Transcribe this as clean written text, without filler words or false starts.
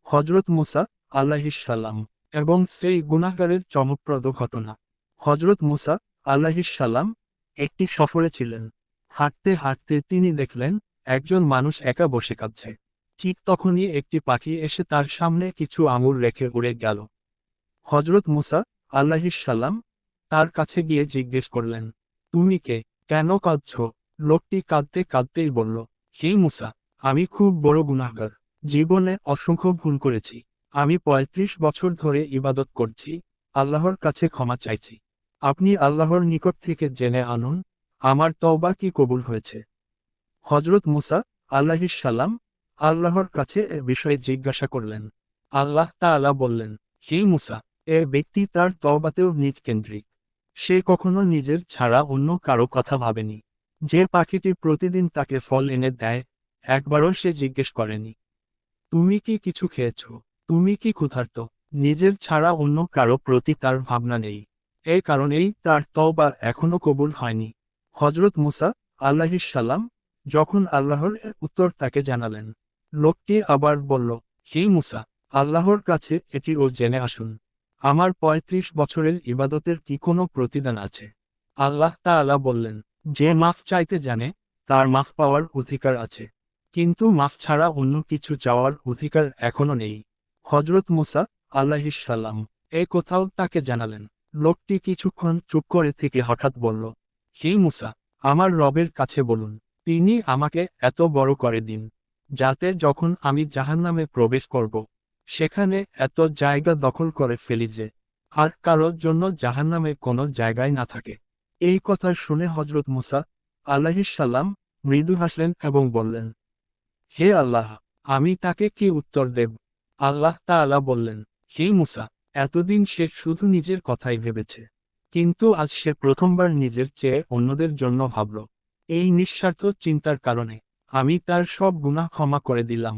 হযরত মুসা আলাইহিস সালাম এবং সেই গুনাহগারের চমকপ্রদ ঘটনা। হযরত মুসা আলাইহিস সালাম একটি সফরে ছিলেন। হাঁটতে হাঁটতে তিনি দেখলেন একজন মানুষ একা বসে কাঁদছে। ঠিক তখনই একটি পাখি এসে তার সামনে কিছু আঙুর রেখে উড়ে গেল। হযরত মুসা আলাইহিস সালাম তার কাছে গিয়ে জিজ্ঞেস করলেন, তুমি কে? কেন কাঁদছ? লোকটি কাঁদতে কাঁদতেই বলল, হে মুসা, আমি খুব বড় গুনাহগার। জীবনে অসংখ্য ভুল করেছি। আমি ৩৫ বছর ধরে ইবাদত করছি, আল্লাহর কাছে ক্ষমা চাইছি। আপনি আল্লাহর নিকট থেকে জেনে আনুন, আমার তওবা কি কবুল হয়েছে। হযরত মুসা আলাইহিস সালাম আল্লাহর কাছে এ বিষয়ে জিজ্ঞাসা করলেন। আল্লাহ তাআলা বললেন, হে মুসা, এ ব্যক্তি তার তওবাতেও নিজ কেন্দ্রিক। সে কখনো নিজের ছাড়া অন্য কারো কথা ভাবেনি। যে পাখিটি প্রতিদিন তাকে ফল এনে দেয়, একবারও সে জিজ্ঞেস করেনি, তুমি কি কিছু খেয়েছ? তুমি কি ক্ষুধার্ত? নিজের ছাড়া অন্য কারো প্রতি তার ভাবনা নেই। এই কারণেই তার তওবা এখনো কবুল হয়নি। হযরত মুসা আলাইহিস সালাম যখন আল্লাহর এর উত্তর তাকে জানালেন, লোকটি আবার বলল, হে মুসা, আল্লাহর কাছে এটিও জেনে আসুন, আমার ৩৫ বছরের ইবাদতের কি কোনো প্রতিদান আছে? আল্লাহ তাআলা বললেন, যে মাফ চাইতে জানে তার মাফ পাওয়ার অধিকার আছে, কিন্তু মাফ ছাড়া অন্য কিছু চাওয়ার অধিকার এখনো নেই। হযরত মুসা আলাইহিস সালাম এ কোথাও তাকে জানালেন। লোকটি কিছুক্ষণ চুপ করে থেকে হঠাৎ বলল, হে মুসা, আমার রবের কাছে বলুন, তিনি আমাকে এত বড় করে দিন, যাতে যখন আমি জাহান্নামে প্রবেশ করব, সেখানে এত জায়গা দখল করে ফেলি যে আর কারোর জন্য জাহান্নামে কোনো জায়গায় না থাকে। এই কথা শুনে হযরত মুসা আলাইহিস সালাম মৃদু হাসলেন এবং বললেন, হে আল্লাহ, আমি তাকে কি উত্তর দেব? আল্লাহ তাআলা বললেন, হে মুসা, এতদিন সে শুধু নিজের কথাই ভেবেছে, কিন্তু আজ সে প্রথমবার নিজের চেয়ে অন্যদের জন্য ভাবল। এই নিঃস্বার্থ চিন্তার কারণে আমি তার সব গুনাহ ক্ষমা করে দিলাম।